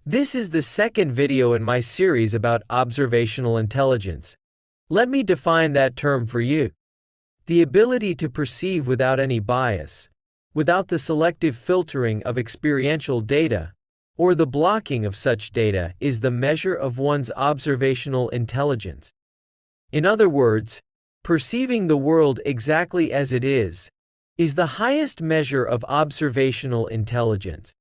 This is the second video in my series about observational intelligence. Let me define that term for you. The ability to perceive without any bias, without the selective filtering of experiential data, or the blocking of such data, is the measure of one's observational intelligence. In other words, perceiving the world exactly as it is the highest measure of observational intelligence.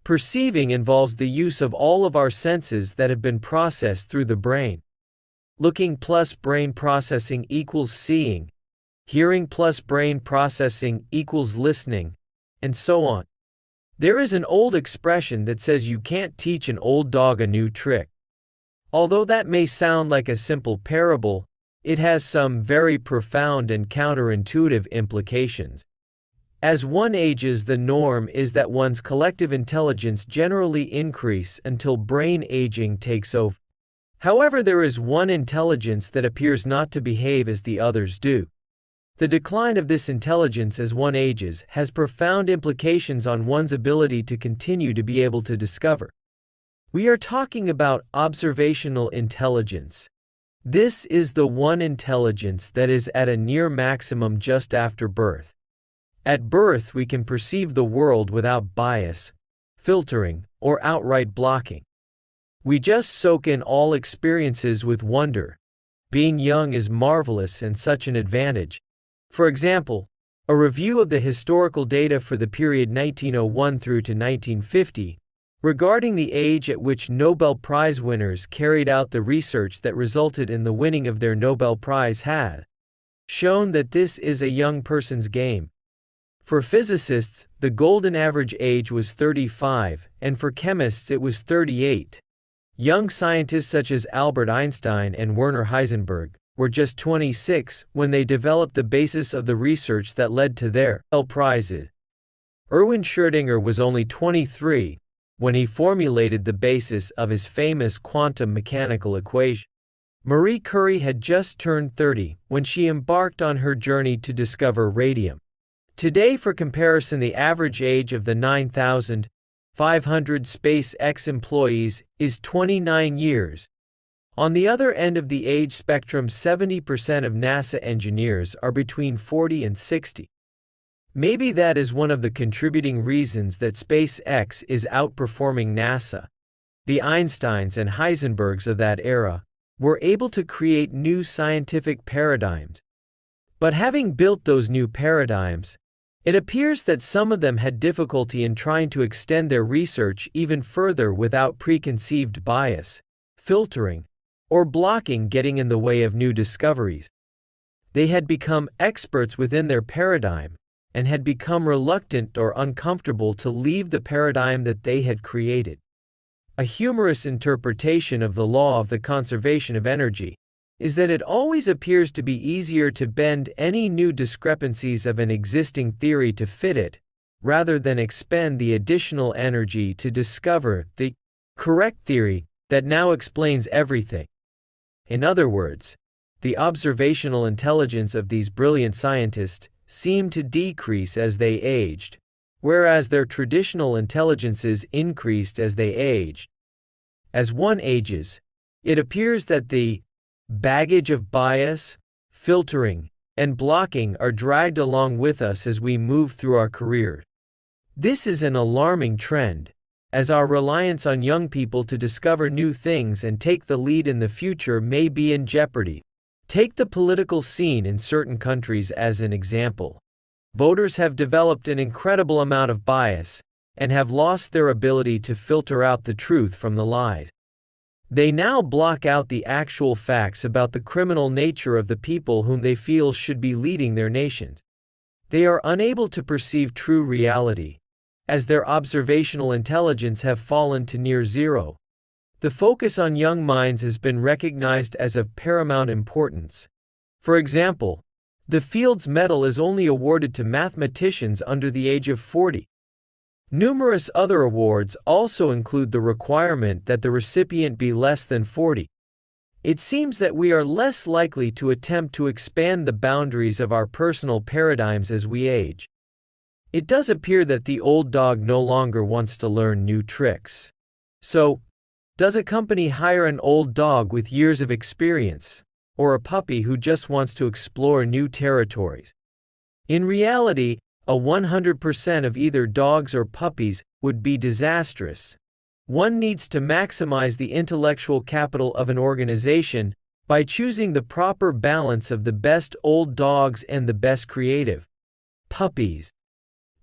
Perceiving involves the use of all of our senses that have been processed through the brain. Looking plus brain processing equals seeing, hearing plus brain processing equals listening, and so on. There is an old expression that says you can't teach an old dog a new trick. Although that may sound like a simple parable, it has some very profound and counterintuitive implications. As one ages, the norm is that one's collective intelligence generally increases until brain aging takes over. However, there is one intelligence that appears not to behave as the others do. The decline of this intelligence as one ages has profound implications on one's ability to continue to be able to discover. We are talking about observational intelligence. This is the one intelligence that is at a near maximum just after birth. At birth, we can perceive the world without bias, filtering, or outright blocking. We just soak in all experiences with wonder. Being young is marvelous and such an advantage. For example, a review of the historical data for the period 1901 through to 1950, regarding the age at which Nobel Prize winners carried out the research that resulted in the winning of their Nobel Prize, has shown that this is a young person's game. For physicists, the golden average age was 35, and for chemists it was 38. Young scientists such as Albert Einstein and Werner Heisenberg were just 26 when they developed the basis of the research that led to their Nobel Prizes. Erwin Schrödinger was only 23 when he formulated the basis of his famous quantum mechanical equation. Marie Curie had just turned 30 when she embarked on her journey to discover radium. Today, for comparison, the average age of the 9,500 SpaceX employees is 29 years. On the other end of the age spectrum, 70% of NASA engineers are between 40 and 60. Maybe that is one of the contributing reasons that SpaceX is outperforming NASA. The Einsteins and Heisenbergs of that era were able to create new scientific paradigms. But having built those new paradigms, it appears that some of them had difficulty in trying to extend their research even further without preconceived bias, filtering, or blocking getting in the way of new discoveries. They had become experts within their paradigm and had become reluctant or uncomfortable to leave the paradigm that they had created. A humorous interpretation of the law of the conservation of energy is that it always appears to be easier to bend any new discrepancies of an existing theory to fit it, rather than expend the additional energy to discover the correct theory that now explains everything. In other words, the observational intelligence of these brilliant scientists seemed to decrease as they aged, whereas their traditional intelligences increased as they aged. As one ages, it appears that the baggage of bias, filtering, and blocking are dragged along with us as we move through our careers. This is an alarming trend, as our reliance on young people to discover new things and take the lead in the future may be in jeopardy. Take the political scene in certain countries as an example. Voters have developed an incredible amount of bias and have lost their ability to filter out the truth from the lies. They now block out the actual facts about the criminal nature of the people whom they feel should be leading their nations. They are unable to perceive true reality, as their observational intelligence have fallen to near zero. The focus on young minds has been recognized as of paramount importance. For example, the Fields Medal is only awarded to mathematicians under the age of 40. Numerous other awards also include the requirement that the recipient be less than 40. It seems that we are less likely to attempt to expand the boundaries of our personal paradigms as we age. It does appear that the old dog no longer wants to learn new tricks. So, does a company hire an old dog with years of experience, or a puppy who just wants to explore new territories? In reality, a 100% of either dogs or puppies would be disastrous. One needs to maximize the intellectual capital of an organization by choosing the proper balance of the best old dogs and the best creative puppies.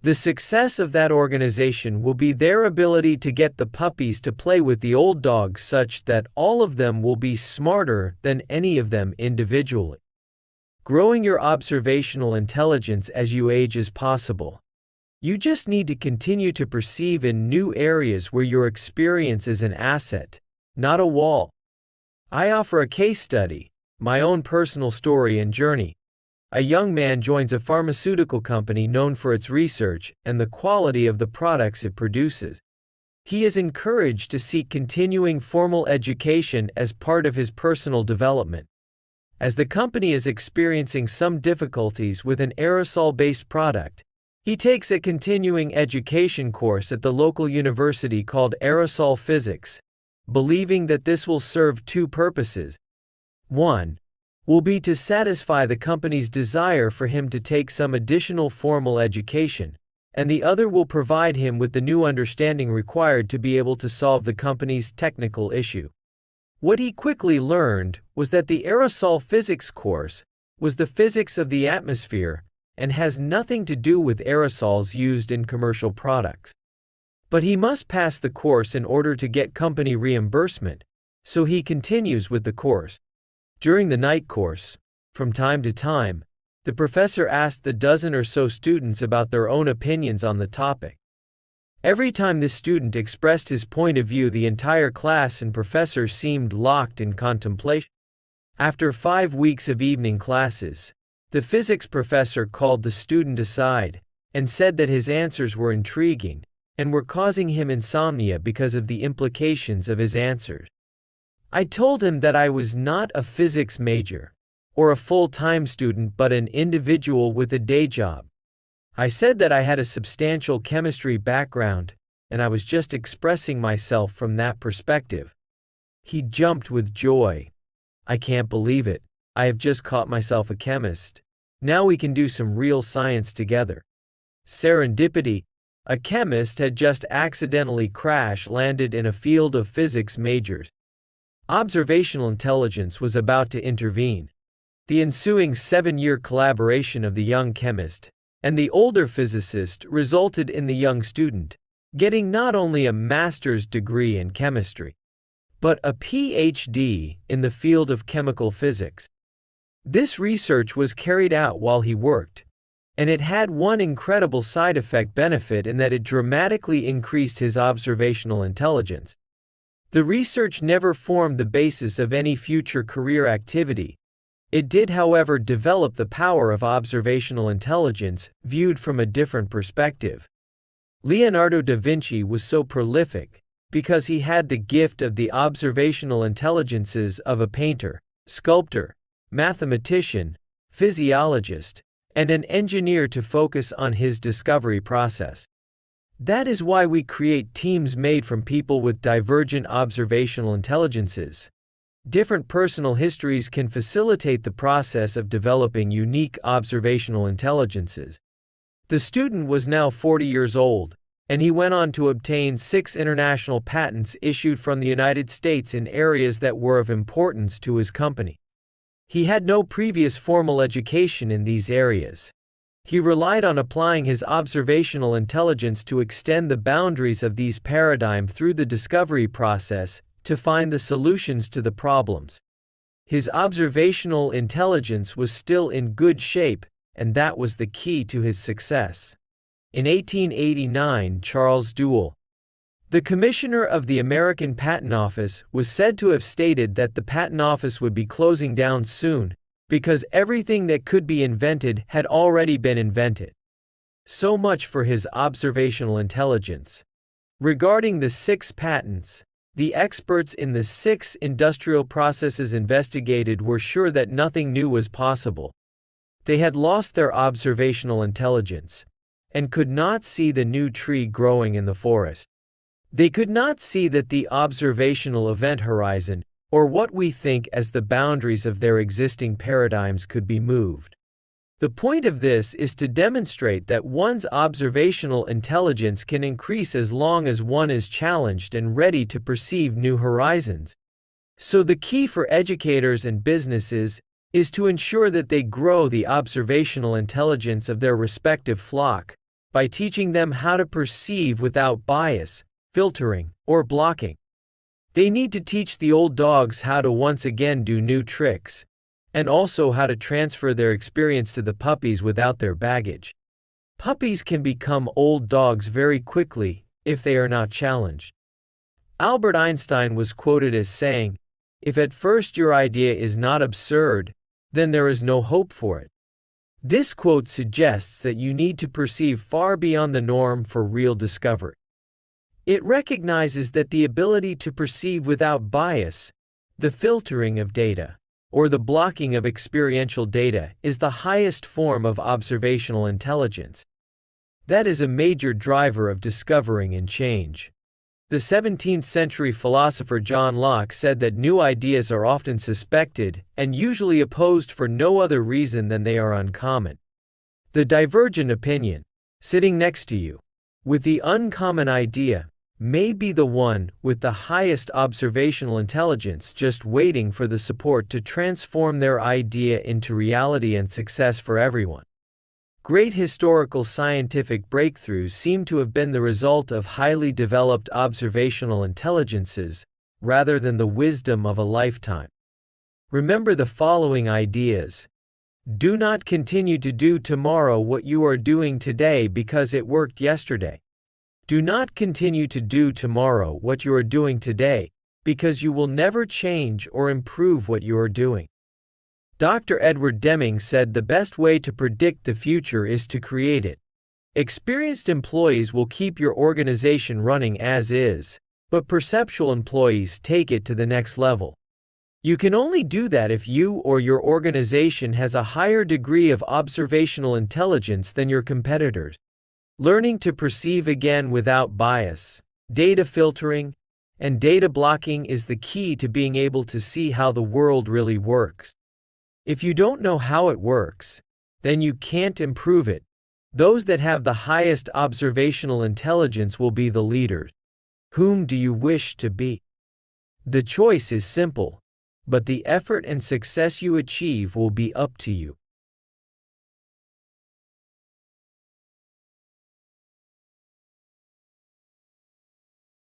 The success of that organization will be their ability to get the puppies to play with the old dogs such that all of them will be smarter than any of them individually. Growing your observational intelligence as you age is possible. You just need to continue to perceive in new areas where your experience is an asset, not a wall. I offer a case study, my own personal story and journey. A young man joins a pharmaceutical company known for its research and the quality of the products it produces. He is encouraged to seek continuing formal education as part of his personal development. As the company is experiencing some difficulties with an aerosol-based product, he takes a continuing education course at the local university called Aerosol Physics, believing that this will serve two purposes. One will be to satisfy the company's desire for him to take some additional formal education, and the other will provide him with the new understanding required to be able to solve the company's technical issue. What he quickly learned was that the aerosol physics course was the physics of the atmosphere and has nothing to do with aerosols used in commercial products. But he must pass the course in order to get company reimbursement, so he continues with the course. During the night course, from time to time, the professor asked the dozen or so students about their own opinions on the topic. Every time this student expressed his point of view, the entire class and professor seemed locked in contemplation. After 5 weeks of evening classes, the physics professor called the student aside and said that his answers were intriguing and were causing him insomnia because of the implications of his answers. I told him that I was not a physics major or a full-time student but an individual with a day job. I said that I had a substantial chemistry background and I was just expressing myself from that perspective. He jumped with joy. I can't believe it. I have just caught myself a chemist. Now we can do some real science together. Serendipity. A chemist had just accidentally crash-landed in a field of physics majors. Observational intelligence was about to intervene. The ensuing 7-year collaboration of the young chemist and the older physicist resulted in the young student getting not only a master's degree in chemistry, but a PhD in the field of chemical physics. This research was carried out while he worked, and it had one incredible side effect benefit in that it dramatically increased his observational intelligence. The research never formed the basis of any future career activity. It did, however, develop the power of observational intelligence viewed from a different perspective. Leonardo da Vinci was so prolific because he had the gift of the observational intelligences of a painter, sculptor, mathematician, physiologist, and an engineer to focus on his discovery process. That is why we create teams made from people with divergent observational intelligences. Different personal histories can facilitate the process of developing unique observational intelligences. The student was now 40 years old, and he went on to obtain 6 international patents issued from the United States in areas that were of importance to his company. He had no previous formal education in these areas. He relied on applying his observational intelligence to extend the boundaries of these paradigms through the discovery process to find the solutions to the problems. His observational intelligence was still in good shape, and that was the key to his success. In 1889, Charles Duell, the commissioner of the American Patent Office, was said to have stated that the patent office would be closing down soon, because everything that could be invented had already been invented. So much for his observational intelligence. Regarding the 6 patents, the experts in the 6 industrial processes investigated were sure that nothing new was possible. They had lost their observational intelligence and could not see the new tree growing in the forest. They could not see that the observational event horizon, or what we think as the boundaries of their existing paradigms, could be moved. The point of this is to demonstrate that one's observational intelligence can increase as long as one is challenged and ready to perceive new horizons. So the key for educators and businesses is to ensure that they grow the observational intelligence of their respective flock by teaching them how to perceive without bias, filtering, or blocking. They need to teach the old dogs how to once again do new tricks, and also how to transfer their experience to the puppies without their baggage. Puppies can become old dogs very quickly if they are not challenged. Albert Einstein was quoted as saying, "If at first your idea is not absurd, then there is no hope for it." This quote suggests that you need to perceive far beyond the norm for real discovery. It recognizes that the ability to perceive without bias, the filtering of data, or the blocking of experiential data, is the highest form of observational intelligence. That is a major driver of discovering and change. The 17th century philosopher John Locke said that new ideas are often suspected and usually opposed for no other reason than they are uncommon. The divergent opinion, sitting next to you, with the uncommon idea, may be the one with the highest observational intelligence, just waiting for the support to transform their idea into reality and success for everyone. Great historical scientific breakthroughs seem to have been the result of highly developed observational intelligences, rather than the wisdom of a lifetime. Remember the following ideas. Do not continue to do tomorrow what you are doing today because it worked yesterday. Do not continue to do tomorrow what you are doing today, because you will never change or improve what you are doing. Dr. Edward Deming said the best way to predict the future is to create it. Experienced employees will keep your organization running as is, but perceptual employees take it to the next level. You can only do that if you or your organization has a higher degree of observational intelligence than your competitors. Learning to perceive again without bias, data filtering, and data blocking is the key to being able to see how the world really works. If you don't know how it works, then you can't improve it. Those that have the highest observational intelligence will be the leaders. Whom do you wish to be? The choice is simple, but the effort and success you achieve will be up to you.